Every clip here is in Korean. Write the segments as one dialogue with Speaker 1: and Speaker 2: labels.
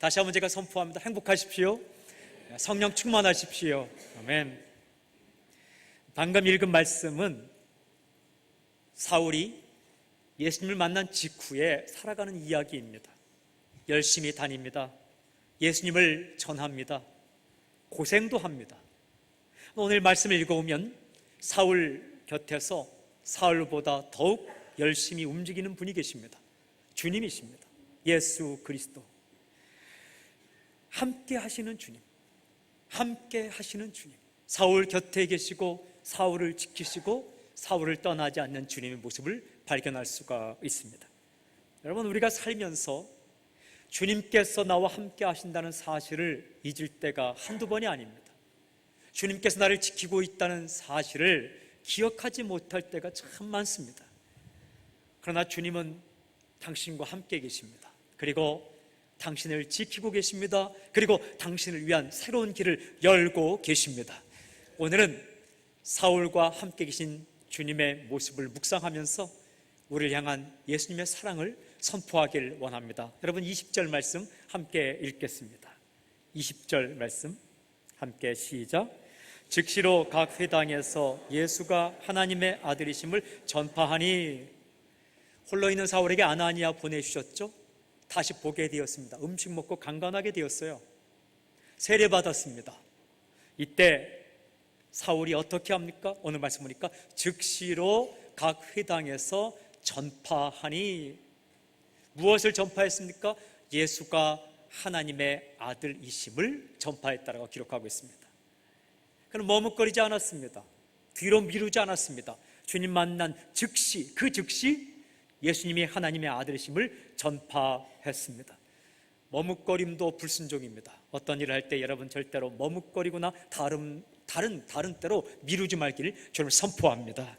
Speaker 1: 다시 한번 제가 선포합니다. 행복하십시오. 성령 충만하십시오. 아멘. 방금 읽은 말씀은 사울이 예수님을 만난 직후에 살아가는 이야기입니다. 열심히 다닙니다. 예수님을 전합니다. 고생도 합니다. 오늘 말씀을 읽어보면 사울 곁에서 사울보다 더욱 열심히 움직이는 분이 계십니다. 주님이십니다. 예수 그리스도. 함께 하시는 주님, 함께 하시는 주님. 사울 곁에 계시고 사울을 지키시고 사울을 떠나지 않는 주님의 모습을 발견할 수가 있습니다. 여러분, 우리가 살면서 주님께서 나와 함께 하신다는 사실을 잊을 때가 한두 번이 아닙니다. 주님께서 나를 지키고 있다는 사실을 기억하지 못할 때가 참 많습니다. 그러나 주님은 당신과 함께 계십니다. 그리고 당신을 지키고 계십니다. 그리고 당신을 위한 새로운 길을 열고 계십니다. 오늘은 사울과 함께 계신 주님의 모습을 묵상하면서 우리를 향한 예수님의 사랑을 선포하길 원합니다. 여러분, 20절 말씀 함께 읽겠습니다. 20절 말씀 함께 시작. 즉시로 각 회당에서 예수가 하나님의 아들이심을 전파하니. 홀로 있는 사울에게 아나니아 보내주셨죠. 다시 보게 되었습니다. 음식 먹고 강간하게 되었어요. 세례받았습니다. 이때 사울이 어떻게 합니까? 오늘 말씀 보니까 즉시로 각 회당에서 전파하니. 무엇을 전파했습니까? 예수가 하나님의 아들이심을 전파했다라고 기록하고 있습니다. 그는 머뭇거리지 않았습니다. 뒤로 미루지 않았습니다. 주님 만난 즉시, 그 즉시 예수님이 하나님의 아들이심을 전파했습니다. 머뭇거림도 불순종입니다. 어떤 일을 할 때 여러분 절대로 머뭇거리거나 다른 때로 미루지 말기를 저는 선포합니다.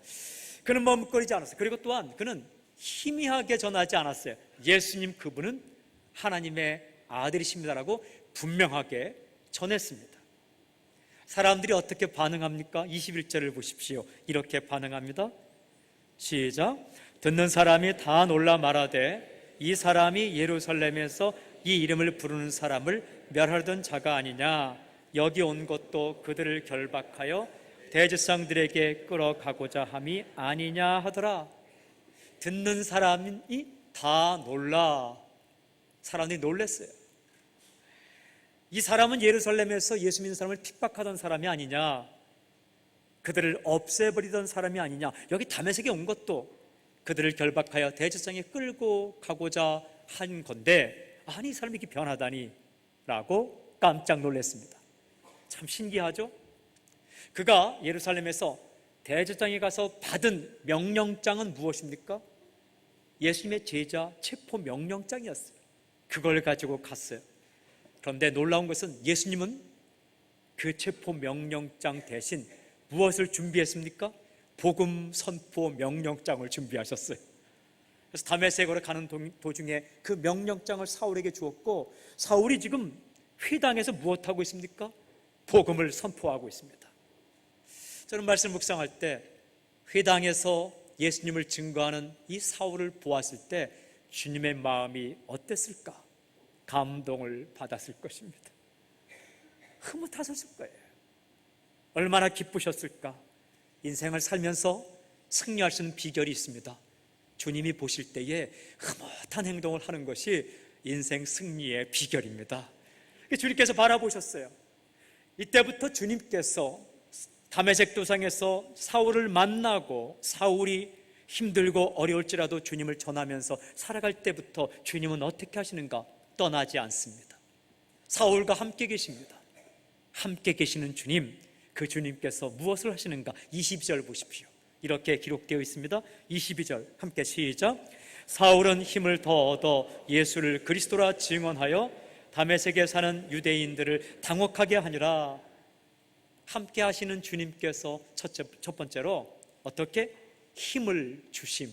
Speaker 1: 그는 머뭇거리지 않았어요. 그리고 또한 그는 희미하게 전하지 않았어요. 예수님 그분은 하나님의 아들이십니다라고 분명하게 전했습니다. 사람들이 어떻게 반응합니까? 21절을 보십시오. 이렇게 반응합니다. 시작. 듣는 사람이 다 놀라 말하되 이 사람이 예루살렘에서 이 이름을 부르는 사람을 멸하던 자가 아니냐. 여기 온 것도 그들을 결박하여 대제사장들에게 끌어가고자 함이 아니냐 하더라. 듣는 사람이 다 놀라. 사람들이 놀랐어요. 이 사람은 예루살렘에서 예수 믿는 사람을 핍박하던 사람이 아니냐, 그들을 없애버리던 사람이 아니냐. 여기 다메섹에 온 것도 그들을 결박하여 대제사장에 끌고 가고자 한 건데, 아니 이 사람이 이렇게 변하다니 라고 깜짝 놀랐습니다. 참 신기하죠? 그가 예루살렘에서 대제사장에 가서 받은 명령장은 무엇입니까? 예수님의 제자 체포 명령장이었어요. 그걸 가지고 갔어요. 그런데 놀라운 것은 예수님은 그 체포 명령장 대신 무엇을 준비했습니까? 복음 선포 명령장을 준비하셨어요. 그래서 다메섹으로 가는 도중에 그 명령장을 사울에게 주었고, 사울이 지금 회당에서 무엇하고 있습니까? 복음을 선포하고 있습니다. 저는 말씀 묵상할 때 회당에서 예수님을 증거하는 이 사울을 보았을 때 주님의 마음이 어땠을까? 감동을 받았을 것입니다. 흐뭇하셨을 거예요. 얼마나 기쁘셨을까? 인생을 살면서 승리할 수 있는 비결이 있습니다. 주님이 보실 때에 흐뭇한 행동을 하는 것이 인생 승리의 비결입니다. 주님께서 바라보셨어요. 이때부터 주님께서 다메섹 도상에서 사울을 만나고 사울이 힘들고 어려울지라도 주님을 전하면서 살아갈 때부터 주님은 어떻게 하시는가? 떠나지 않습니다. 사울과 함께 계십니다. 함께 계시는 주님, 그 주님께서 무엇을 하시는가? 22절 보십시오. 이렇게 기록되어 있습니다. 22절 함께 시작. 사울은 힘을 더 얻어 예수를 그리스도라 증언하여 다메섹에 사는 유대인들을 당혹하게 하니라. 함께 하시는 주님께서 첫 번째로 어떻게? 힘을 주심.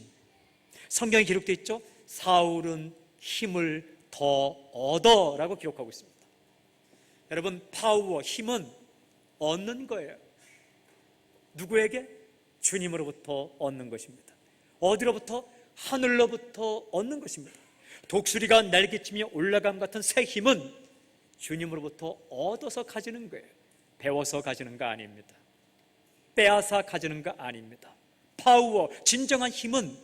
Speaker 1: 성경에 기록되어 있죠. 사울은 힘을 더 얻어 라고 기록하고 있습니다. 여러분, 파워, 힘은 얻는 거예요. 누구에게? 주님으로부터 얻는 것입니다. 어디로부터? 하늘로부터 얻는 것입니다. 독수리가 날개치며 올라감 같은 새 힘은 주님으로부터 얻어서 가지는 거예요. 배워서 가지는 거 아닙니다. 빼앗아 가지는 거 아닙니다. 파워, 진정한 힘은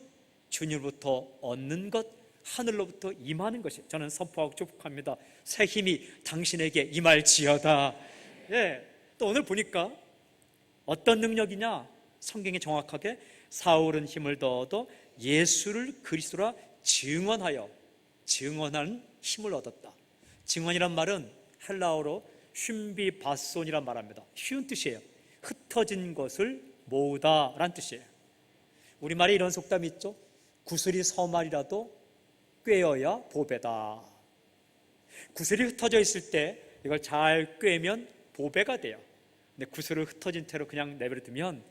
Speaker 1: 주님으로부터 얻는 것, 하늘로부터 임하는 것이, 저는 선포하고 축복합니다. 새 힘이 당신에게 임할지어다. 예. 또 오늘 보니까 어떤 능력이냐? 성경이 정확하게 사울은 힘을 얻어 예수를 그리스도라 증언하는 힘을 얻었다. 증언이란 말은 헬라어로 슌비바손이란 말합니다. 쉬운 뜻이에요. 흩어진 것을 모으다라는 뜻이에요. 우리말에 이런 속담이 있죠. 구슬이 서말이라도 꿰어야 보배다. 구슬이 흩어져 있을 때 이걸 잘 꿰면 보배가 돼요. 근데 구슬을 흩어진 채로 그냥 내버려두면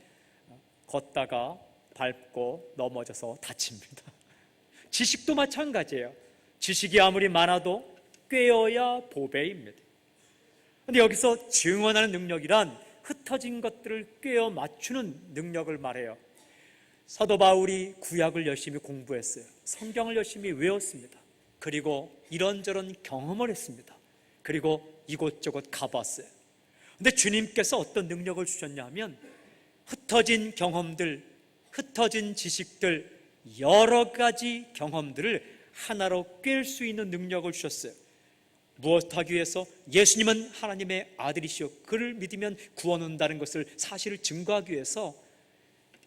Speaker 1: 걷다가 밟고 넘어져서 다칩니다. 지식도 마찬가지예요. 지식이 아무리 많아도 꿰어야 보배입니다. 근데 여기서 증언하는 능력이란 흩어진 것들을 꿰어 맞추는 능력을 말해요. 사도 바울이 구약을 열심히 공부했어요. 성경을 열심히 외웠습니다. 그리고 이런저런 경험을 했습니다. 그리고 이곳저곳 가봤어요. 근데 주님께서 어떤 능력을 주셨냐면 흩어진 경험들, 흩어진 지식들, 여러 가지 경험들을 하나로 꿰을 수 있는 능력을 주셨어요. 무엇하기 위해서? 예수님은 하나님의 아들이시오, 그를 믿으면 구원 온다는 것을, 사실을 증거하기 위해서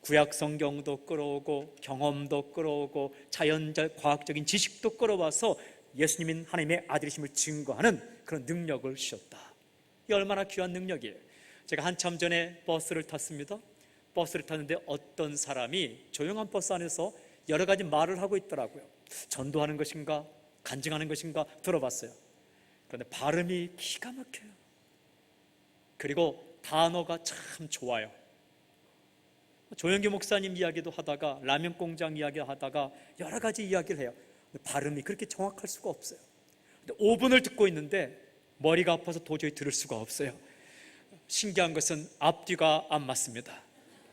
Speaker 1: 구약 성경도 끌어오고 경험도 끌어오고 자연적 과학적인 지식도 끌어와서 예수님은 하나님의 아들이심을 증거하는 그런 능력을 주셨다. 이 얼마나 귀한 능력이에요. 제가 한참 전에 버스를 탔습니다. 버스를 탔는데 어떤 사람이 조용한 버스 안에서 여러 가지 말을 하고 있더라고요. 전도하는 것인가 간증하는 것인가 들어봤어요. 그런데 발음이 기가 막혀요. 그리고 단어가 참 좋아요. 조영기 목사님 이야기도 하다가 라면 공장 이야기 하다가 여러 가지 이야기를 해요. 발음이 그렇게 정확할 수가 없어요. 근데 5분을 듣고 있는데 머리가 아파서 도저히 들을 수가 없어요. 신기한 것은 앞뒤가 안 맞습니다.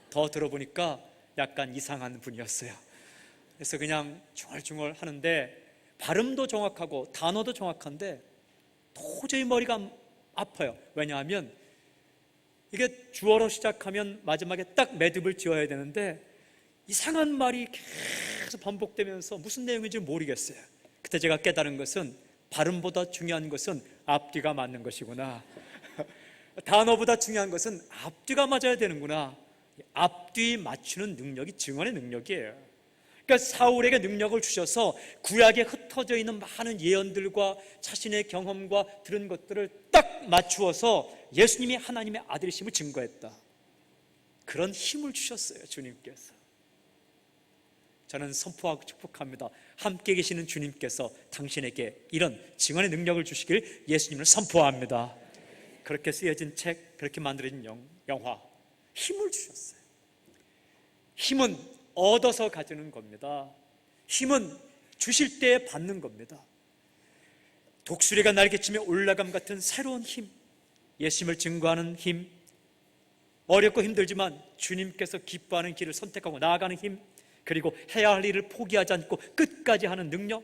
Speaker 1: 더 들어보니까 약간 이상한 분이었어요. 그래서 그냥 중얼중얼 하는데 발음도 정확하고 단어도 정확한데 도저히 머리가 아파요. 왜냐하면 이게 주어로 시작하면 마지막에 딱 매듭을 지어야 되는데 이상한 말이 계속 반복되면서 무슨 내용인지 모르겠어요. 그때 제가 깨달은 것은 발음보다 중요한 것은 앞뒤가 맞는 것이구나. 단어보다 중요한 것은 앞뒤가 맞아야 되는구나. 앞뒤 맞추는 능력이 증언의 능력이에요. 그러니까 사울에게 능력을 주셔서 구약에 흩어져 있는 많은 예언들과 자신의 경험과 들은 것들을 딱 맞추어서 예수님이 하나님의 아들이심을 증거했다. 그런 힘을 주셨어요, 주님께서. 저는 선포하고 축복합니다. 함께 계시는 주님께서 당신에게 이런 증언의 능력을 주시길 예수님을 선포합니다. 그렇게 쓰여진 책, 그렇게 만들어진 영화, 힘을 주셨어요. 힘은 얻어서 가지는 겁니다. 힘은 주실 때 받는 겁니다. 독수리가 날개치며 올라감 같은 새로운 힘, 예수님을 증거하는 힘, 어렵고 힘들지만 주님께서 기뻐하는 길을 선택하고 나아가는 힘, 그리고 해야 할 일을 포기하지 않고 끝까지 하는 능력,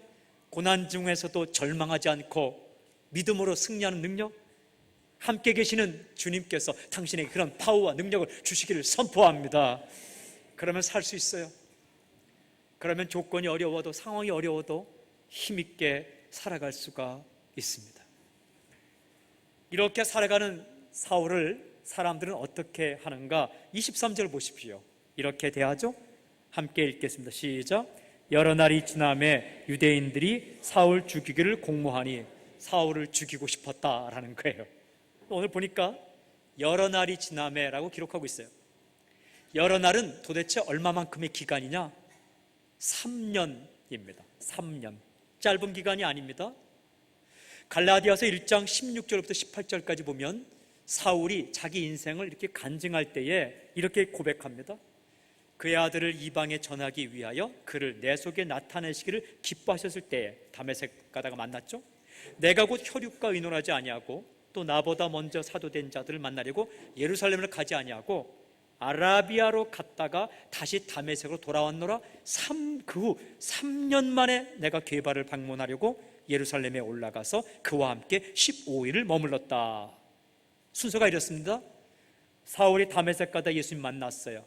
Speaker 1: 고난 중에서도 절망하지 않고 믿음으로 승리하는 능력, 함께 계시는 주님께서 당신에게 그런 파워와 능력을 주시기를 선포합니다. 그러면 살 수 있어요. 그러면 조건이 어려워도 상황이 어려워도 힘있게 살아갈 수가 있습니다. 이렇게 살아가는 사울을 사람들은 어떻게 하는가? 23절 보십시오. 이렇게 대하죠. 함께 읽겠습니다. 시작. 여러 날이 지남에 유대인들이 사울 죽이기를 공모하니 사울을 죽이고 싶었다라는 거예요. 오늘 보니까 여러 날이 지남에라고 기록하고 있어요. 여러 날은 도대체 얼마만큼의 기간이냐? 3년입니다. 3년. 짧은 기간이 아닙니다. 갈라디아서 1장 16절부터 18절까지 보면 사울이 자기 인생을 이렇게 간증할 때에 이렇게 고백합니다. 그의 아들을 이방에 전하기 위하여 그를 내 속에 나타내시기를 기뻐하셨을 때에 다메섹 가다가 만났죠. 내가 곧 혈육과 의논하지 아니하고 또 나보다 먼저 사도된 자들을 만나려고 예루살렘을 가지 아니하고 아라비아로 갔다가 다시 다메섹으로 돌아왔노라. 그 후 3년 만에 내가 게바를 방문하려고 예루살렘에 올라가서 그와 함께 15일을 머물렀다. 순서가 이렇습니다. 사울이 다메섹 가다 예수님 만났어요.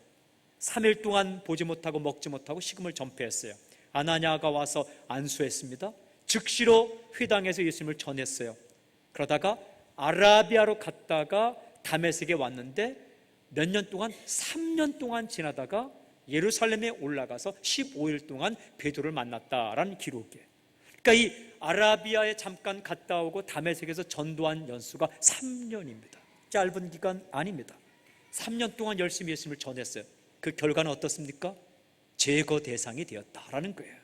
Speaker 1: 3일 동안 보지 못하고 먹지 못하고 식음을 전폐했어요. 아나니아가 와서 안수했습니다. 즉시로 회당에서 예수님을 전했어요. 그러다가 아라비아로 갔다가 다메섹에 왔는데 몇 년 동안, 3년 동안 지나다가 예루살렘에 올라가서 15일 동안 베드로를 만났다라는 기록이에요. 그러니까 이 아라비아에 잠깐 갔다 오고 다메섹에서 전도한 연수가 3년입니다. 짧은 기간 아닙니다. 3년 동안 열심히 예수님을 전했어요. 그 결과는 어떻습니까? 제거 대상이 되었다라는 거예요.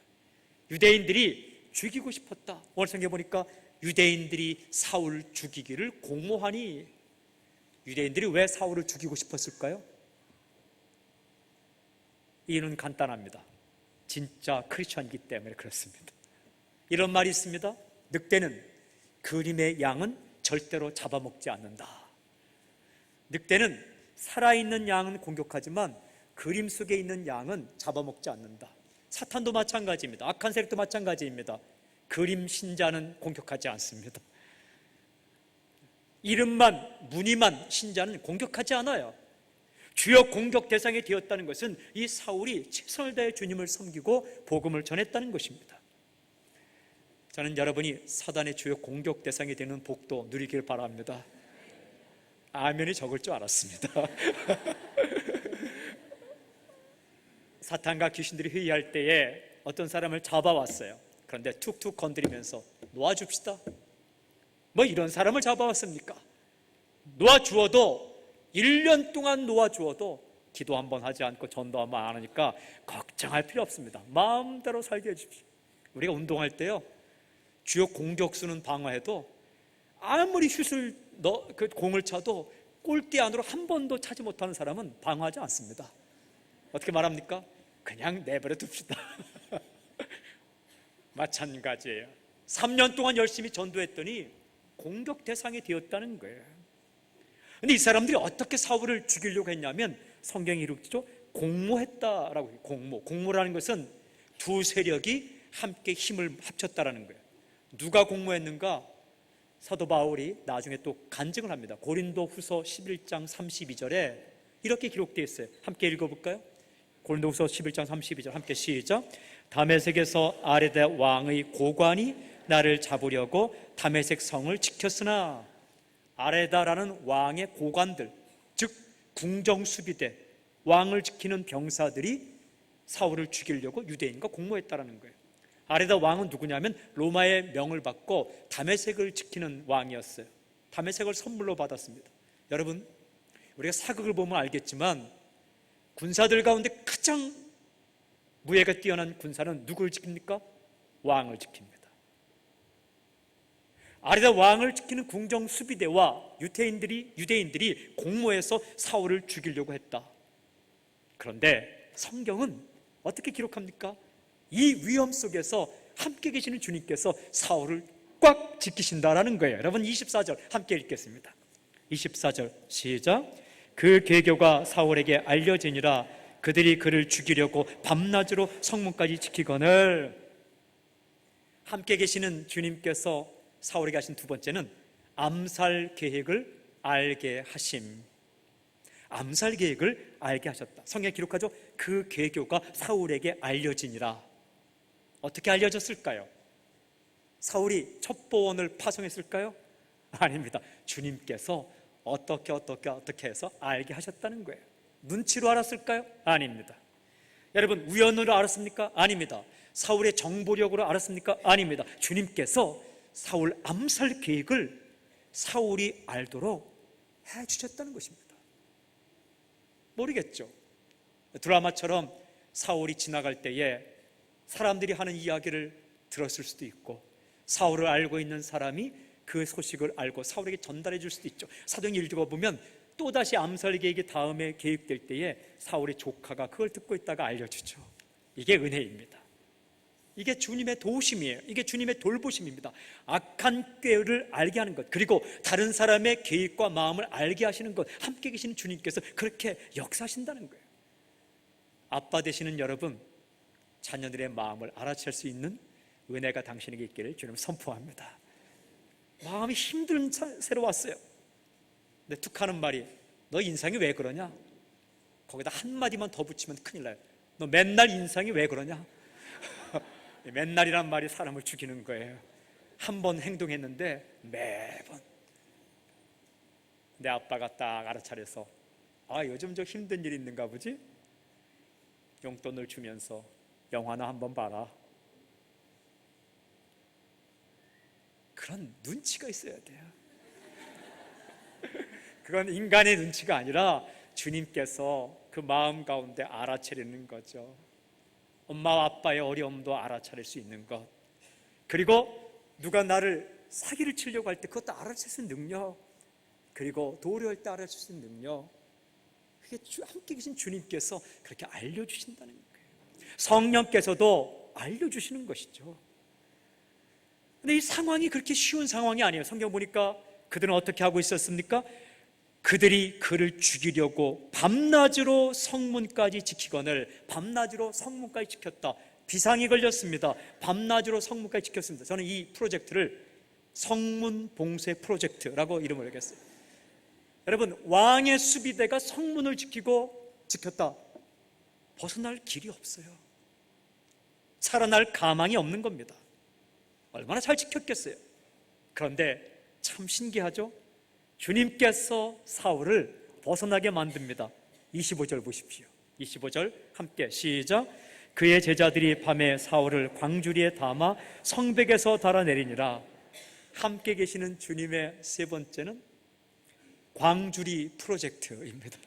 Speaker 1: 유대인들이 죽이고 싶었다. 오늘 성경에 보니까 유대인들이 사울 죽이기를 공모하니, 유대인들이 왜 사울을 죽이고 싶었을까요? 이유는 간단합니다. 진짜 크리스천이기 때문에 그렇습니다. 이런 말이 있습니다. 늑대는 그림의 양은 절대로 잡아먹지 않는다. 늑대는 살아있는 양은 공격하지만 그림 속에 있는 양은 잡아먹지 않는다. 사탄도 마찬가지입니다. 악한 세력도 마찬가지입니다. 그림 신자는 공격하지 않습니다. 이름만, 무늬만 신자는 공격하지 않아요. 주요 공격 대상이 되었다는 것은 이 사울이 최선을 다해 주님을 섬기고 복음을 전했다는 것입니다. 저는 여러분이 사단의 주요 공격 대상이 되는 복도 누리길 바랍니다. 아멘이 적을 줄 알았습니다. 사탄과 귀신들이 회의할 때에 어떤 사람을 잡아왔어요. 그런데 툭툭 건드리면서 놓아줍시다. 뭐 이런 사람을 잡아왔습니까? 놓아주어도 1년 동안 놓아주어도 기도 한번 하지 않고 전도 한번 안 하니까 걱정할 필요 없습니다. 마음대로 살게 해주십시오. 우리가 운동할 때요, 주요 공격수는 방어해도 아무리 슛을 그 공을 차도 골대 안으로 한 번도 차지 못하는 사람은 방어하지 않습니다. 어떻게 말합니까? 그냥 내버려 둡시다. 마찬가지예요. 3년 동안 열심히 전도했더니 공격 대상이 되었다는 거예요. 근데 이 사람들이 어떻게 사울을 죽이려고 했냐면 성경이 이렇게 죠. 공모했다라고 해요. 공모라는 것은 두 세력이 함께 힘을 합쳤다라는 거예요. 누가 공모했는가? 사도 바울이 나중에 또 간증을 합니다. 고린도 후서 11장 32절에 이렇게 기록되어 있어요. 함께 읽어볼까요? 고린도 후서 11장 32절 함께 시작. 다메섹에서 아레다 왕의 고관이 나를 잡으려고 다메섹 성을 지켰으나, 아레다라는 왕의 고관들, 즉 궁정수비대, 왕을 지키는 병사들이 사울을 죽이려고 유대인과 공모했다라는 거예요. 아레다 왕은 누구냐면 로마의 명을 받고 다메섹을 지키는 왕이었어요. 다메섹을 선물로 받았습니다. 여러분, 우리가 사극을 보면 알겠지만 군사들 가운데 가장 무예가 뛰어난 군사는 누구를 지킵니까? 왕을 지킵니다. 아레다 왕을 지키는 궁정 수비대와 유대인들이 공모해서 사울을 죽이려고 했다. 그런데 성경은 어떻게 기록합니까? 이 위험 속에서 함께 계시는 주님께서 사울을 꽉 지키신다라는 거예요. 여러분 24절 함께 읽겠습니다. 24절 시작. 그 계교가 사울에게 알려지니라. 그들이 그를 죽이려고 밤낮으로 성문까지 지키거늘. 함께 계시는 주님께서 사울에게 하신 두 번째는 암살 계획을 알게 하심. 암살 계획을 알게 하셨다. 성경에 기록하죠. 그 계교가 사울에게 알려지니라. 어떻게 알려졌을까요? 사울이 첩보원을 파송했을까요? 아닙니다. 주님께서 어떻게 해서 알게 하셨다는 거예요. 눈치로 알았을까요? 아닙니다. 여러분, 우연으로 알았습니까? 아닙니다. 사울의 정보력으로 알았습니까? 아닙니다. 주님께서 사울 암살 계획을 사울이 알도록 해주셨다는 것입니다. 모르겠죠. 드라마처럼 사울이 지나갈 때에 사람들이 하는 이야기를 들었을 수도 있고, 사울을 알고 있는 사람이 그 소식을 알고 사울에게 전달해 줄 수도 있죠. 사도행 1가 보면 또다시 암살 계획이 다음에 계획될 때에 사울의 조카가 그걸 듣고 있다가 알려주죠. 이게 은혜입니다. 이게 주님의 도우심이에요. 이게 주님의 돌보심입니다. 악한 꾀를 알게 하는 것, 그리고 다른 사람의 계획과 마음을 알게 하시는 것, 함께 계시는 주님께서 그렇게 역사하신다는 거예요. 아빠 되시는 여러분, 자녀들의 마음을 알아챌 수 있는 은혜가 당신에게 있기를 주님 선포합니다. 마음이 힘든 새로 왔어요. 근데 툭 하는 말이, 너 인상이 왜 그러냐? 거기다 한마디만 더 붙이면 큰일 나요. 너 맨날 인상이 왜 그러냐? 맨날이란 말이 사람을 죽이는 거예요. 한 번 행동했는데 매번. 내 아빠가 딱 알아차려서, 요즘 저 힘든 일 있는가 보지? 용돈을 주면서 영화나 한번 봐라. 그런 눈치가 있어야 돼요. 그건 인간의 눈치가 아니라 주님께서 그 마음 가운데 알아차리는 거죠. 엄마와 아빠의 어려움도 알아차릴 수 있는 것, 그리고 누가 나를 사기를 치려고 할 때 그것도 알아챌 수 있는 능력, 그리고 도우려 할 때 알아챌 수 있는 능력, 그게 함께 계신 주님께서 그렇게 알려주신다는 거예요. 성령께서도 알려주시는 것이죠. 근데 이 상황이 그렇게 쉬운 상황이 아니에요. 성경 보니까 그들은 어떻게 하고 있었습니까? 그들이 그를 죽이려고 밤낮으로 성문까지 지키거늘, 밤낮으로 성문까지 지켰다. 비상이 걸렸습니다. 밤낮으로 성문까지 지켰습니다. 저는 이 프로젝트를 성문 봉쇄 프로젝트라고 이름을 하겠어요. 여러분, 왕의 수비대가 성문을 지켰다. 벗어날 길이 없어요. 살아날 가망이 없는 겁니다. 얼마나 잘 지켰겠어요. 그런데 참 신기하죠? 주님께서 사울을 벗어나게 만듭니다. 25절 보십시오. 25절 함께 시작. 그의 제자들이 밤에 사울을 광주리에 담아 성벽에서 달아내리니라. 함께 계시는 주님의 세 번째는 광주리 프로젝트입니다.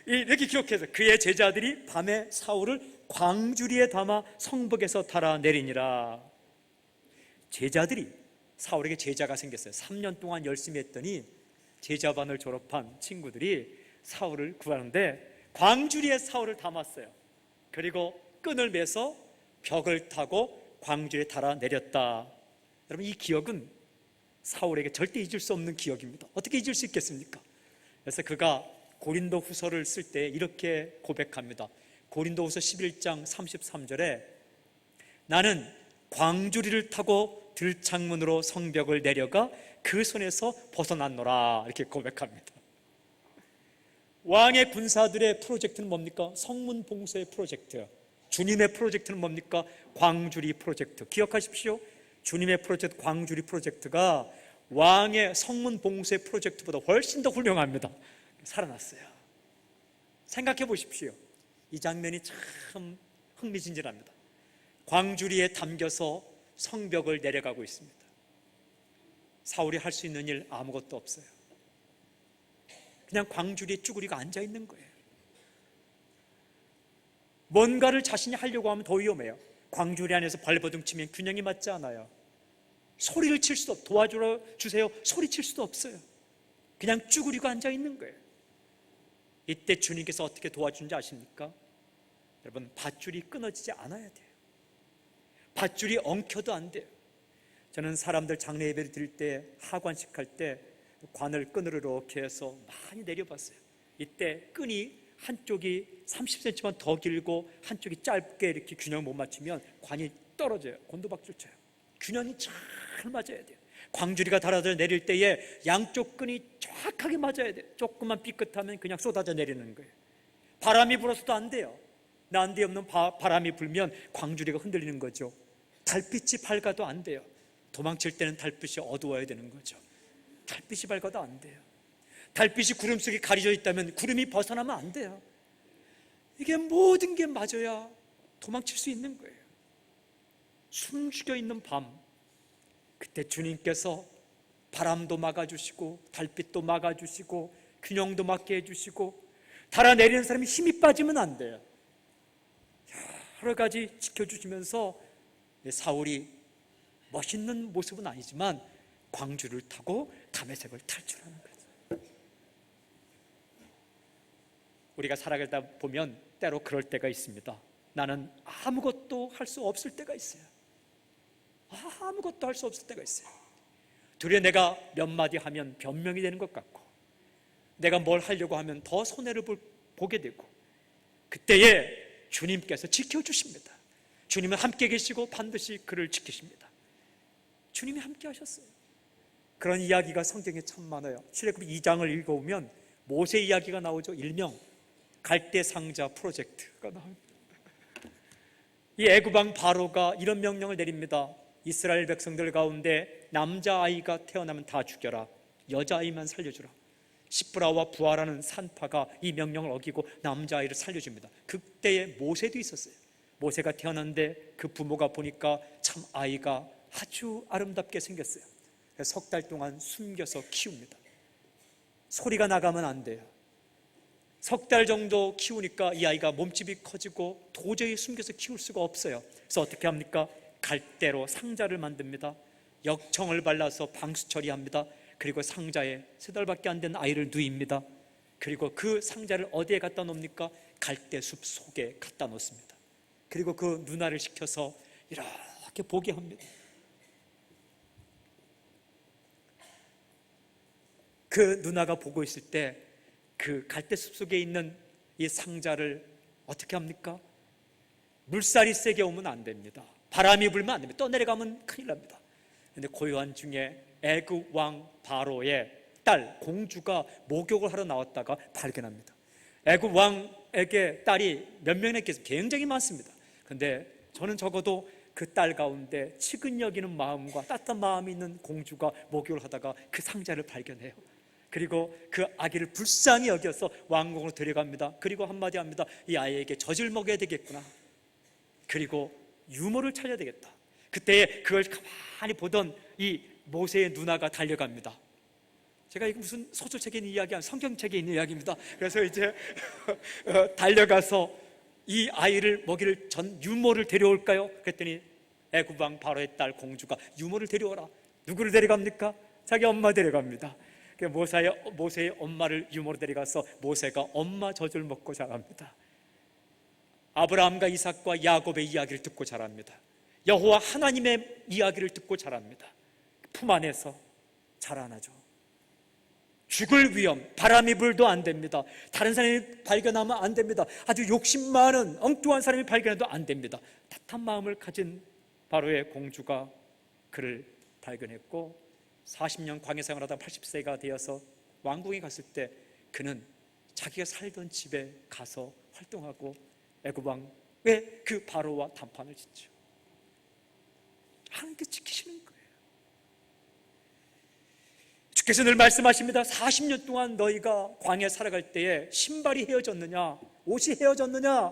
Speaker 1: 이렇게 기억해서, 그의 제자들이 밤에 사울을 광주리에 담아 성벽에서 달아내리니라. 제자들이, 사울에게 제자가 생겼어요. 3년 동안 열심히 했더니 제자반을 졸업한 친구들이 사울을 구하는데 광주리에 사울을 담았어요. 그리고 끈을 매서 벽을 타고 광주리에 달아내렸다. 여러분, 이 기억은 사울에게 절대 잊을 수 없는 기억입니다. 어떻게 잊을 수 있겠습니까? 그래서 그가 고린도 후서를 쓸 때 이렇게 고백합니다. 고린도 후서 11장 33절에 나는 광주리를 타고 들창문으로 성벽을 내려가 그 손에서 벗어났노라, 이렇게 고백합니다. 왕의 군사들의 프로젝트는 뭡니까? 성문 봉쇄 프로젝트. 주님의 프로젝트는 뭡니까? 광주리 프로젝트. 기억하십시오. 주님의 프로젝트, 광주리 프로젝트가 왕의 성문 봉쇄 프로젝트보다 훨씬 더 훌륭합니다. 살아났어요. 생각해 보십시오. 이 장면이 참 흥미진진합니다. 광주리에 담겨서 성벽을 내려가고 있습니다. 사울이 할 수 있는 일 아무것도 없어요. 그냥 광주리에 쭈그리고 앉아 있는 거예요. 뭔가를 자신이 하려고 하면 더 위험해요. 광주리 안에서 발버둥 치면 균형이 맞지 않아요. 소리를 칠 수도 없어요. 도와주러 주세요, 소리칠 수도 없어요. 그냥 쭈그리고 앉아 있는 거예요. 이때 주님께서 어떻게 도와주는지 아십니까? 여러분, 밧줄이 끊어지지 않아야 돼요. 밧줄이 엉켜도 안 돼요. 저는 사람들 장례 예배를 드릴 때, 하관식 할 때 관을 끈으로 이렇게 해서 많이 내려봤어요. 이때 끈이 한쪽이 30cm만 더 길고 한쪽이 짧게 이렇게 균형을 못 맞추면 관이 떨어져요. 곤두박질 쳐요. 균형이 잘 맞아야 돼요. 광주리가 달아져 내릴 때에 양쪽 끈이 정확하게 맞아야 돼요. 조금만 삐끗하면 그냥 쏟아져 내리는 거예요. 바람이 불어서도 안 돼요. 난데없는 바람이 불면 광주리가 흔들리는 거죠. 달빛이 밝아도 안 돼요. 도망칠 때는 달빛이 어두워야 되는 거죠. 달빛이 밝아도 안 돼요. 달빛이 구름 속에 가려져 있다면 구름이 벗어나면 안 돼요. 이게 모든 게 맞아야 도망칠 수 있는 거예요. 숨죽여 있는 밤, 그때 주님께서 바람도 막아주시고 달빛도 막아주시고 균형도 맞게 해주시고, 달아내리는 사람이 힘이 빠지면 안 돼요. 여러 가지 지켜주시면서 사울이 멋있는 모습은 아니지만 광주를 타고 다메섹을 탈출하는 거죠. 우리가 살아가다 보면 때로 그럴 때가 있습니다. 나는 아무것도 할 수 없을 때가 있어요. 아무것도 할 수 없을 때가 있어요. 도리어 내가 몇 마디 하면 변명이 되는 것 같고, 내가 뭘 하려고 하면 더 손해를 보게 되고, 그때에 주님께서 지켜주십니다. 주님은 함께 계시고 반드시 그를 지키십니다. 주님이 함께 하셨어요. 그런 이야기가 성경에 참 많아요. 출애굽기 2장을 읽어보면 모세 이야기가 나오죠. 일명 갈대상자 프로젝트가 나옵니다. 이 애굽 왕 바로가 이런 명령을 내립니다. 이스라엘 백성들 가운데 남자아이가 태어나면 다 죽여라, 여자아이만 살려주라. 시프라와 부하라는 산파가 이 명령을 어기고 남자아이를 살려줍니다. 그때에 모세도 있었어요. 모세가 태어났는데 그 부모가 보니까 참 아이가 아주 아름답게 생겼어요. 그래서 석 달 동안 숨겨서 키웁니다. 소리가 나가면 안 돼요. 석 달 정도 키우니까 이 아이가 몸집이 커지고 도저히 숨겨서 키울 수가 없어요. 그래서 어떻게 합니까? 갈대로 상자를 만듭니다. 역청을 발라서 방수 처리합니다. 그리고 상자에 3달밖에 안 된 아이를 누입니다. 그리고 그 상자를 어디에 갖다 놓습니까? 갈대숲 속에 갖다 놓습니다. 그리고 그 누나를 시켜서 이렇게 보게 합니다. 그 누나가 보고 있을 때 그 갈대숲 속에 있는 이 상자를 어떻게 합니까? 물살이 세게 오면 안 됩니다. 바람이 불면 안 됩니다. 떠내려가면 큰일 납니다. 그런데 고요한 중에 애굽 왕 바로의 딸 공주가 목욕을 하러 나왔다가 발견합니다. 애굽 왕에게 딸이 몇 명이나 있겠습니까? 굉장히 많습니다. 그런데 저는 적어도 그 딸 가운데 측은 여기는 마음과 따뜻한 마음이 있는 공주가 목욕을 하다가 그 상자를 발견해요. 그리고 그 아기를 불쌍히 여겨서 왕궁으로 데려갑니다. 그리고 한마디 합니다. 이 아이에게 젖을 먹여야 되겠구나. 그리고 유모를 차려야 되겠다. 그때 그걸 가만히 보던 이 모세의 누나가 달려갑니다. 제가 이거 무슨 소설책에 있는 이야기 아니라 성경책에 있는 이야기입니다. 그래서 이제 달려가서 이 아이를 먹이를 전 유모를 데려올까요? 그랬더니 애굽 왕 바로의 딸 공주가 유모를 데려오라. 누구를 데려갑니까? 자기 엄마 데려갑니다. 모세의 엄마를 유모로 데려가서 모세가 엄마 젖을 먹고 자랍니다. 아브라함과 이삭과 야곱의 이야기를 듣고 자랍니다. 여호와 하나님의 이야기를 듣고 자랍니다. 품 안에서 자라나죠. 죽을 위험, 바람이 불도 안 됩니다. 다른 사람이 발견하면 안 됩니다. 아주 욕심 많은 엉뚱한 사람이 발견해도 안 됩니다. 따뜻한 마음을 가진 바로의 공주가 그를 발견했고 40년 광야 생활하다 80세가 되어서 왕궁에 갔을 때 그는 자기가 살던 집에 가서 활동하고 애굽 왕의 그 바로와談판을 짓죠. 하나님께 지키시는 거예요. 주께서 늘 말씀하십니다. 40년 동안 너희가 광야에 살아갈 때에 신발이 헤어졌느냐, 옷이 헤어졌느냐,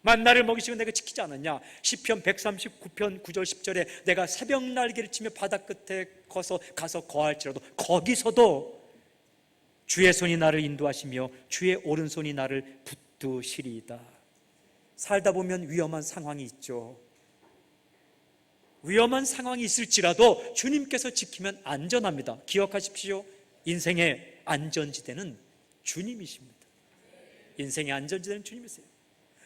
Speaker 1: 만나를 먹이시고 내가 지키지 않았냐. 시편 139편 9절 10절에 내가 새벽 날개를 치며 바다 끝에 가서 거할지라도 거기서도 주의 손이 나를 인도하시며 주의 오른손이 나를 붙드시리이다. 살다 보면 위험한 상황이 있죠. 위험한 상황이 있을지라도 주님께서 지키면 안전합니다. 기억하십시오. 인생의 안전지대는 주님이십니다. 인생의 안전지대는 주님이세요.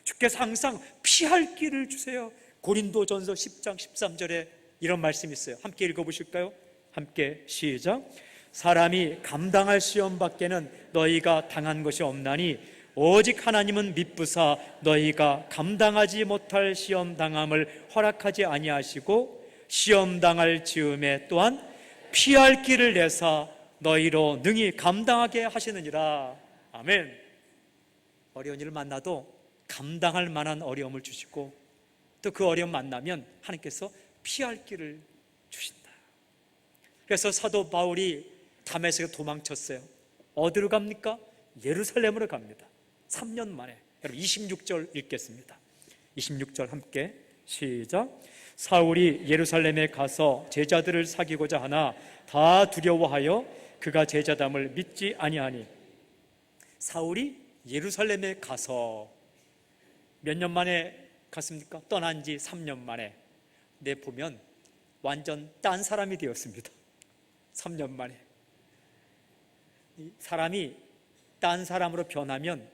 Speaker 1: 주께서 항상 피할 길을 주세요. 고린도전서 10장 13절에 이런 말씀이 있어요. 함께 읽어보실까요? 함께 시작. 사람이 감당할 시험 밖에는 너희가 당한 것이 없나니 오직 하나님은 미쁘사 너희가 감당하지 못할 시험 당함을 허락하지 아니하시고 시험 당할 즈음에 또한 피할 길을 내사 너희로 능히 감당하게 하시느니라. 아멘. 어려운 일을 만나도 감당할 만한 어려움을 주시고 또 그 어려움 만나면 하나님께서 피할 길을 주신다. 그래서 사도 바울이 다메섹에 도망쳤어요. 어디로 갑니까? 예루살렘으로 갑니다. 3년 만에. 여러분 26절 읽겠습니다. 26절 함께 시작. 사울이 예루살렘에 가서 제자들을 사귀고자 하나 다 두려워하여 그가 제자담을 믿지 아니하니. 사울이 예루살렘에 가서 몇 년 만에 갔습니까? 떠난 지 3년 만에. 근데 보면 완전 딴 사람이 되었습니다. 3년 만에. 사람이 딴 사람으로 변하면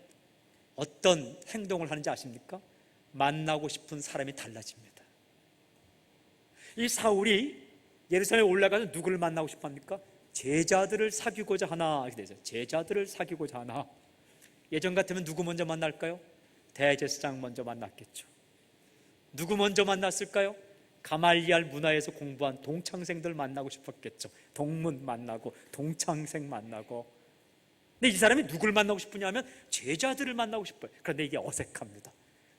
Speaker 1: 어떤 행동을 하는지 아십니까? 만나고 싶은 사람이 달라집니다. 이 사울이 예루살렘에 올라가서 누구를 만나고 싶어 합니까? 제자들을 사귀고자 하나, 이렇게 되죠. 제자들을 사귀고자 하나. 예전 같으면 누구 먼저 만날까요? 대제사장 먼저 만났겠죠. 누구 먼저 만났을까요? 가말리알 문화에서 공부한 동창생들 만나고 싶었겠죠. 동문 만나고 동창생 만나고. 근데 이 사람이 누굴 만나고 싶으냐 면 제자들을 만나고 싶어요. 그런데 이게 어색합니다.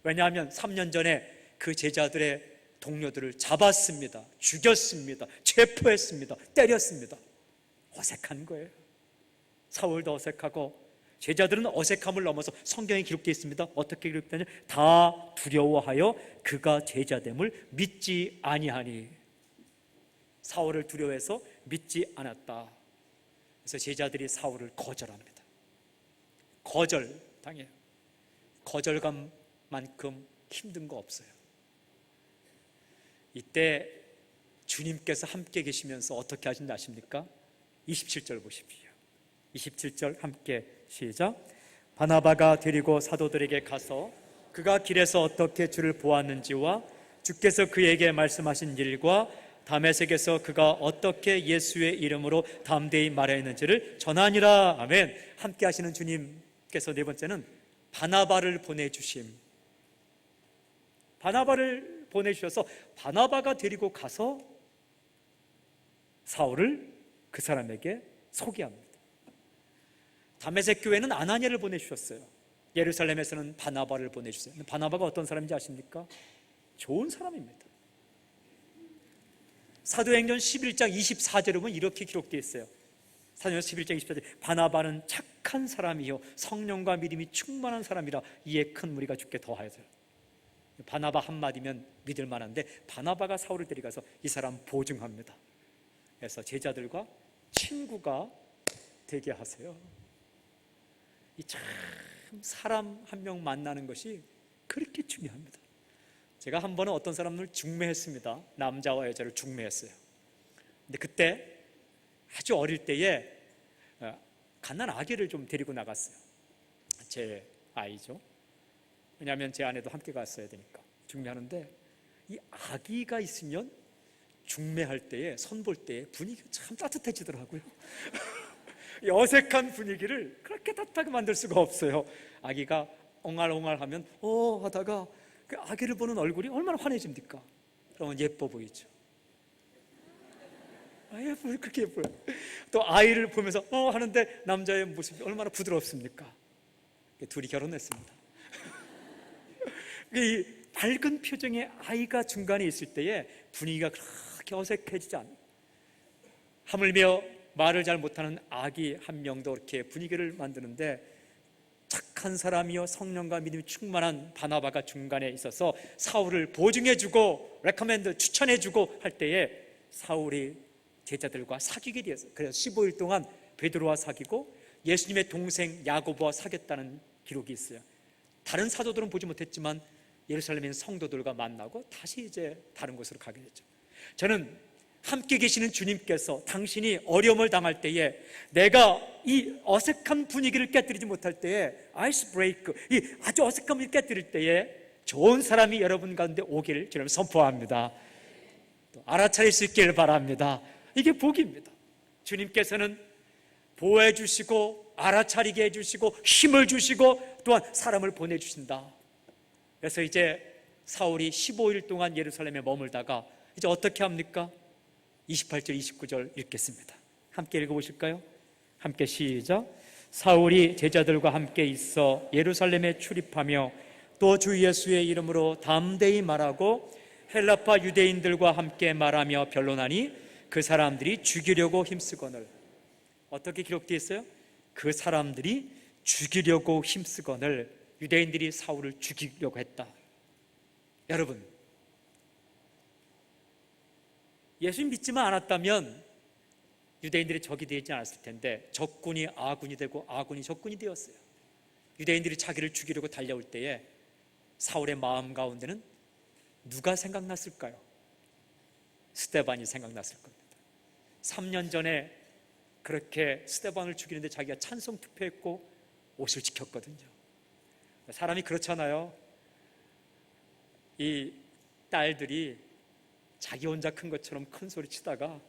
Speaker 1: 왜냐하면 3년 전에 그 제자들의 동료들을 잡았습니다. 죽였습니다. 체포했습니다. 때렸습니다. 어색한 거예요. 사울도 어색하고 제자들은 어색함을 넘어서 성경에 기록되어 있습니다. 어떻게 기록되냐? 다 두려워하여 그가 제자됨을 믿지 아니하니. 사울을 두려워해서 믿지 않았다. 그래서 제자들이 사울을 거절합니다. 거절당해요. 거절감만큼 힘든 거 없어요. 이때 주님께서 함께 계시면서 어떻게 하신지 아십니까? 27절 보십시오. 27절 함께 시작. 바나바가 데리고 사도들에게 가서 그가 길에서 어떻게 주를 보았는지와 주께서 그에게 말씀하신 일과 다메섹에서 그가 어떻게 예수의 이름으로 담대히 말했는지를 전하니라. 아멘. 함께 하시는 주님께서 네 번째는 바나바를 보내주심. 바나바를 보내주셔서 바나바가 데리고 가서 사울을 그 사람에게 소개합니다. 다메섹 교회는 아나니아를 보내주셨어요. 예루살렘에서는 바나바를 보내주셨어요. 바나바가 어떤 사람인지 아십니까? 좋은 사람입니다. 사도행전 11장 24절에 보면 이렇게 기록되어 있어요. 사도행전 11장 24절, 바나바는 착한 사람이요 성령과 믿음이 충만한 사람이라 이에 큰 무리가 주께 더하여서. 바나바 한마디면 믿을 만한데 바나바가 사울을 데려가서 이 사람 보증합니다. 그래서 제자들과 친구가 되게 하세요. 이 참 사람 한 명 만나는 것이 그렇게 중요합니다. 제가 한 번은 어떤 사람을 중매했습니다. 남자와 여자를 중매했어요. 근데 그때 아주 어릴 때에 갓난 아기를 좀 데리고 나갔어요. 제 아이죠. 왜냐하면 제 아내도 함께 갔어야 되니까 중매하는데, 이 아기가 있으면 중매할 때에 선볼 때에 분위기가 참 따뜻해지더라고요. 이 어색한 분위기를 그렇게 따뜻하게 만들 수가 없어요. 아기가 엉알엉알하면 하다가 그 아기를 보는 얼굴이 얼마나 환해집니까? 그러면 예뻐 보이죠. 예뻐요. 그렇게 예뻐요. 또 아이를 보면서 하는데 남자의 모습이 얼마나 부드럽습니까? 둘이 결혼했습니다. 이 밝은 표정의 아이가 중간에 있을 때에 분위기가 그렇게 어색해지지 않아요. 하물며 말을 잘 못하는 아기 한 명도 이렇게 분위기를 만드는데, 착한 사람이요 성령과 믿음이 충만한 바나바가 중간에 있어서 사울을 보증해주고 레커멘드 추천해주고 할 때에 사울이 제자들과 사귀게 되었어요. 그래서 15일 동안 베드로와 사귀고 예수님의 동생 야고보와 사귀었다는 기록이 있어요. 다른 사도들은 보지 못했지만 예루살렘에 있는 성도들과 만나고 다시 이제 다른 곳으로 가게 됐죠. 저는 함께 계시는 주님께서 당신이 어려움을 당할 때에, 내가 이 어색한 분위기를 깨뜨리지 못할 때에, 아이스 브레이크, 이 아주 어색함을 깨뜨릴 때에 좋은 사람이 여러분 가운데 오기를 주님 선포합니다. 또 알아차릴 수 있기를 바랍니다. 이게 복입니다. 주님께서는 보호해 주시고 알아차리게 해주시고 힘을 주시고 또한 사람을 보내주신다. 그래서 이제 사울이 15일 동안 예루살렘에 머물다가 이제 어떻게 합니까? 28절 29절 읽겠습니다. 함께 읽어보실까요? 함께 시작. 사울이 제자들과 함께 있어 예루살렘에 출입하며 또 주 예수의 이름으로 담대히 말하고 헬라파 유대인들과 함께 말하며 변론하니 그 사람들이 죽이려고 힘쓰거늘. 어떻게 기록되어 있어요? 그 사람들이 죽이려고 힘쓰거늘. 유대인들이 사울을 죽이려고 했다. 여러분, 예수님 믿지만 않았다면 유대인들이 적이 되지 않았을 텐데 적군이 아군이 되고 아군이 적군이 되었어요. 유대인들이 자기를 죽이려고 달려올 때에 사울의 마음 가운데는 누가 생각났을까요? 스데반이 생각났을 겁니다. 3년 전에 그렇게 스데반을 죽이는데 자기가 찬송 투표했고 옷을 지켰거든요. 사람이 그렇잖아요. 이 딸들이 자기 혼자 큰 것처럼 큰 소리 치다가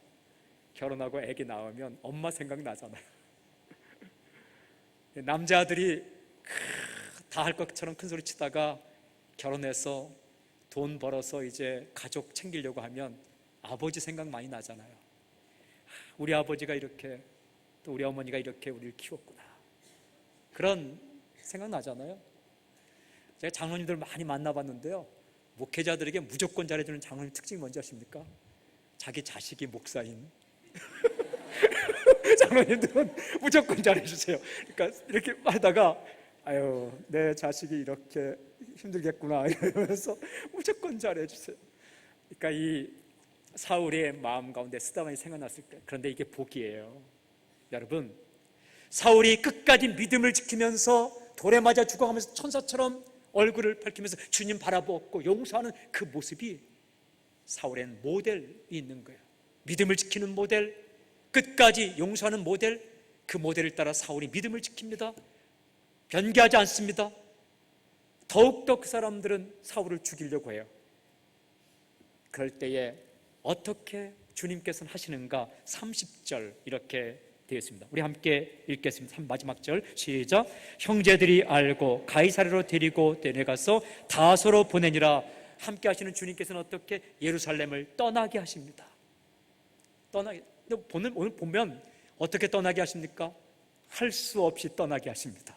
Speaker 1: 결혼하고 애기 낳으면 엄마 생각나잖아요. 남자들이 다 할 것처럼 큰 소리 치다가 결혼해서 돈 벌어서 이제 가족 챙기려고 하면 아버지 생각 많이 나잖아요. 우리 아버지가 이렇게, 또 우리 어머니가 이렇게 우리를 키웠구나, 그런 생각 나잖아요. 제가 장로님들 많이 만나봤는데요, 목회자들에게 무조건 잘해주는 장로님 특징이 뭔지 아십니까? 자기 자식이 목사인 장로님들은 무조건 잘해주세요. 그러니까 이렇게 하다가 아유, 내 자식이 이렇게 힘들겠구나 이러면서 무조건 잘해주세요. 그러니까 이 사울의 마음 가운데 스다반이 생각났을 거예요. 그런데 이게 복이에요. 여러분, 사울이 끝까지 믿음을 지키면서 돌에 맞아 죽어가면서 천사처럼 얼굴을 밝히면서 주님 바라보고 용서하는 그 모습이 사울엔 모델이 있는 거예요. 믿음을 지키는 모델, 끝까지 용서하는 모델. 그 모델을 따라 사울이 믿음을 지킵니다. 변개하지 않습니다. 더욱더 그 사람들은 사울을 죽이려고 해요. 그럴 때에 어떻게 주님께서는 하시는가? 30절 이렇게 되어 있습니다. 우리 함께 읽겠습니다. 마지막 절 시작. 형제들이 알고 가이사랴로 데리고 데려가서 다소로 보내니라. 함께 하시는 주님께서는 어떻게 예루살렘을 떠나게 하십니다. 떠나게. 오늘 보면 어떻게 떠나게 하십니까? 할 수 없이 떠나게 하십니다.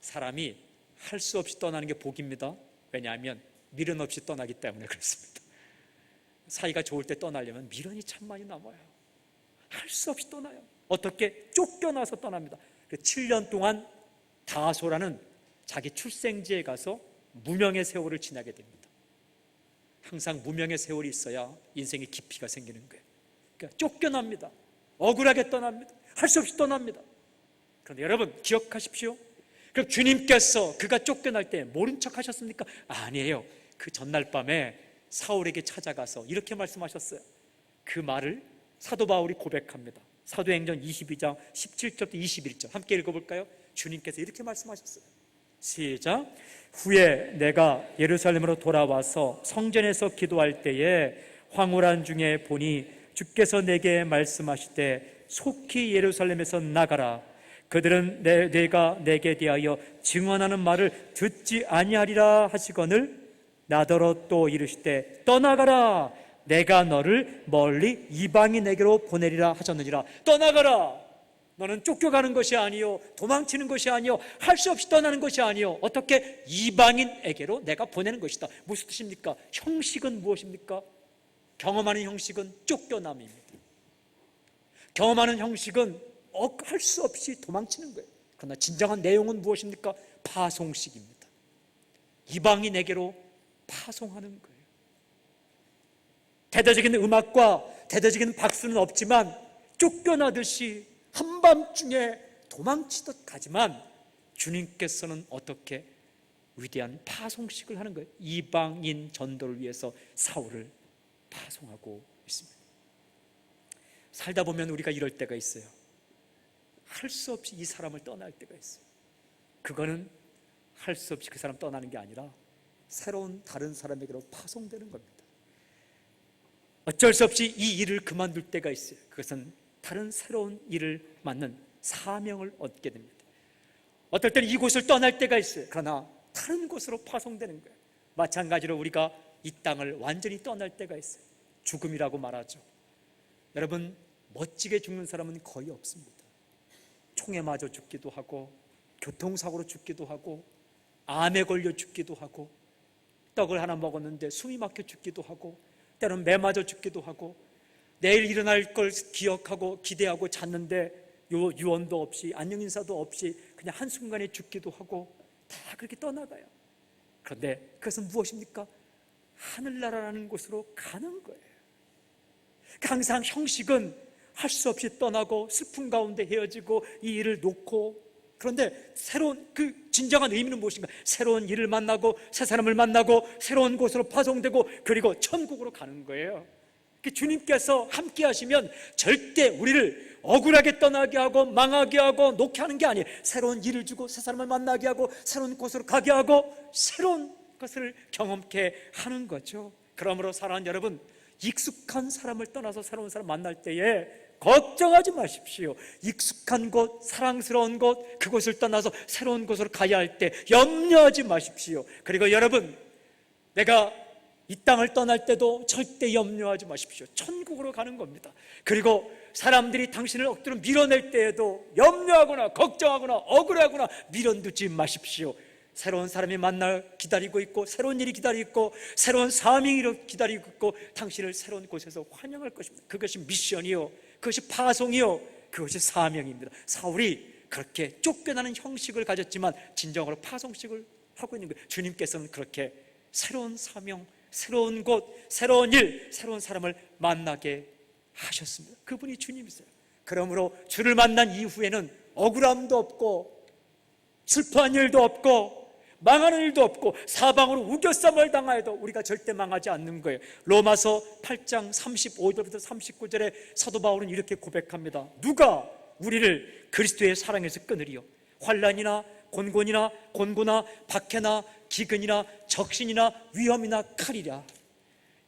Speaker 1: 사람이 할 수 없이 떠나는 게 복입니다. 왜냐하면 미련 없이 떠나기 때문에 그렇습니다. 사이가 좋을 때 떠나려면 미련이 참 많이 남아요. 할 수 없이 떠나요. 어떻게? 쫓겨나서 떠납니다. 7년 동안 다소라는 자기 출생지에 가서 무명의 세월을 지나게 됩니다. 항상 무명의 세월이 있어야 인생의 깊이가 생기는 거예요. 그러니까 쫓겨납니다. 억울하게 떠납니다. 할 수 없이 떠납니다. 그런데 여러분 기억하십시오. 그럼 주님께서 그가 쫓겨날 때 모른 척 하셨습니까? 아니에요. 그 전날 밤에 사울에게 찾아가서 이렇게 말씀하셨어요. 그 말을 사도 바울이 고백합니다. 사도행전 22장 17절부터 21절 함께 읽어볼까요? 주님께서 이렇게 말씀하셨어요. 시작. 후에 내가 예루살렘으로 돌아와서 성전에서 기도할 때에 황홀한 중에 보니 주께서 내게 말씀하시되 속히 예루살렘에서 나가라. 그들은 내가 내게 대하여 증언하는 말을 듣지 아니하리라 하시거늘 나더러 또 이르시되 떠나가라. 내가 너를 멀리 이방인에게로 보내리라 하셨느니라. 떠나가라. 너는 쫓겨가는 것이 아니요, 도망치는 것이 아니요, 할 수 없이 떠나는 것이 아니요, 어떻게? 이방인에게로 내가 보내는 것이다. 무슨 뜻입니까? 형식은 무엇입니까? 경험하는 형식은 쫓겨남입니다. 경험하는 형식은 할 수 없이 도망치는 거예요. 그러나 진정한 내용은 무엇입니까? 파송식입니다. 이방인에게로 파송하는 거예요. 대대적인 음악과 대대적인 박수는 없지만 쫓겨나듯이 한밤중에 도망치듯 가지만 주님께서는 어떻게 위대한 파송식을 하는 거예요. 이방인 전도를 위해서 사울을 파송하고 있습니다. 살다 보면 우리가 이럴 때가 있어요. 할 수 없이 이 사람을 떠날 때가 있어요. 그거는 할 수 없이 그 사람 떠나는 게 아니라 새로운 다른 사람에게로 파송되는 겁니다. 어쩔 수 없이 이 일을 그만둘 때가 있어요. 그것은 다른 새로운 일을 맡는 사명을 얻게 됩니다. 어떨 때는 이곳을 떠날 때가 있어요. 그러나 다른 곳으로 파송되는 거예요. 마찬가지로 우리가 이 땅을 완전히 떠날 때가 있어요. 죽음이라고 말하죠. 여러분, 멋지게 죽는 사람은 거의 없습니다. 총에 맞아 죽기도 하고, 교통사고로 죽기도 하고, 암에 걸려 죽기도 하고, 떡을 하나 먹었는데 숨이 막혀 죽기도 하고, 때로는 매 맞아 죽기도 하고, 내일 일어날 걸 기억하고 기대하고 잤는데 유언도 없이 안녕 인사도 없이 그냥 한순간에 죽기도 하고, 다 그렇게 떠나가요. 그런데 그것은 무엇입니까? 하늘나라라는 곳으로 가는 거예요. 항상 형식은 할 수 없이 떠나고 슬픔 가운데 헤어지고 이 일을 놓고, 그런데 새로운 그 진정한 의미는 무엇인가? 새로운 일을 만나고 새 사람을 만나고 새로운 곳으로 파송되고 그리고 천국으로 가는 거예요. 주님께서 함께 하시면 절대 우리를 억울하게 떠나게 하고 망하게 하고 놓게 하는 게 아니에요. 새로운 일을 주고 새 사람을 만나게 하고 새로운 곳으로 가게 하고 새로운 것을 경험케 하는 거죠. 그러므로 사랑하는 여러분, 익숙한 사람을 떠나서 새로운 사람 만날 때에 걱정하지 마십시오. 익숙한 곳, 사랑스러운 곳, 그곳을 떠나서 새로운 곳으로 가야 할 때 염려하지 마십시오. 그리고 여러분, 내가 이 땅을 떠날 때도 절대 염려하지 마십시오. 천국으로 가는 겁니다. 그리고 사람들이 당신을 억지로 밀어낼 때에도 염려하거나 걱정하거나 억울해하거나 밀어두지 마십시오. 새로운 사람이 만날 기다리고 있고, 새로운 일이 기다리고 있고, 새로운 사명이 기다리고 있고, 당신을 새로운 곳에서 환영할 것입니다. 그것이 미션이요, 그것이 파송이요, 그것이 사명입니다. 사울이 그렇게 쫓겨나는 형식을 가졌지만 진정으로 파송식을 하고 있는 거예요. 주님께서는 그렇게 새로운 사명, 새로운 곳, 새로운 일, 새로운 사람을 만나게 하셨습니다. 그분이 주님이세요. 그러므로 주를 만난 이후에는 억울함도 없고, 슬퍼한 일도 없고, 망하는 일도 없고, 사방으로 우겨쌈을 당하여도 우리가 절대 망하지 않는 거예요. 로마서 8장 35절부터 39절에 사도 바울은 이렇게 고백합니다. 누가 우리를 그리스도의 사랑에서 끊으리요? 환난이나 곤곤이나 곤고나 박해나 기근이나 적신이나 위험이나 칼이랴.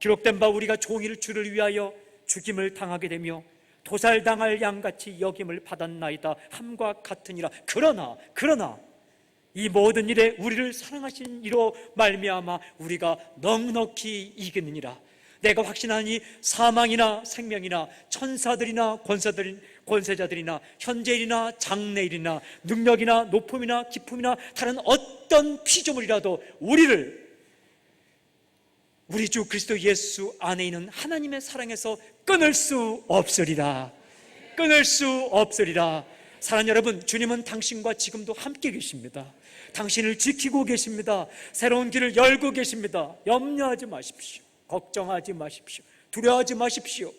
Speaker 1: 기록된 바 우리가 종일 주를 위하여 죽임을 당하게 되며 도살당할 양같이 여김을 받았나이다 함과 같으니라. 그러나 이 모든 일에 우리를 사랑하신 이로 말미암아 우리가 넉넉히 이기느니라. 내가 확신하니 사망이나 생명이나 천사들이나 권세자들이나 현재일이나 장래일이나 능력이나 높음이나 기품이나 다른 어떤 피조물이라도 우리 주 그리스도 예수 안에 있는 하나님의 사랑에서 끊을 수 없으리라. 끊을 수 없으리라. 사랑하는 여러분, 주님은 당신과 지금도 함께 계십니다. 당신을 지키고 계십니다. 새로운 길을 열고 계십니다. 염려하지 마십시오. 걱정하지 마십시오. 두려워하지 마십시오.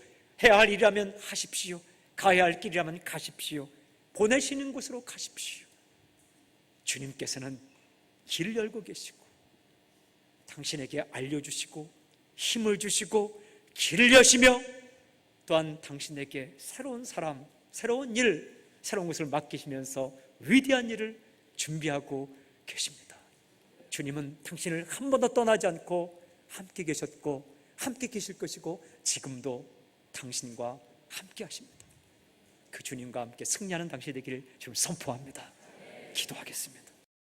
Speaker 1: 해야 할 일이라면 하십시오. 가야 할 길이라면 가십시오. 보내시는 곳으로 가십시오. 주님께서는 길을 열고 계시고, 당신에게 알려주시고 힘을 주시고 길을 여시며, 또한 당신에게 새로운 사람, 새로운 일, 새로운 것을 맡기시면서 위대한 일을 준비하고 계십니다. 주님은 당신을 한 번도 떠나지 않고 함께 계셨고 함께 계실 것이고 지금도 당신과 함께 하십니다. 그 주님과 함께 승리하는 당신이 되기를 지금 선포합니다. 기도하겠습니다.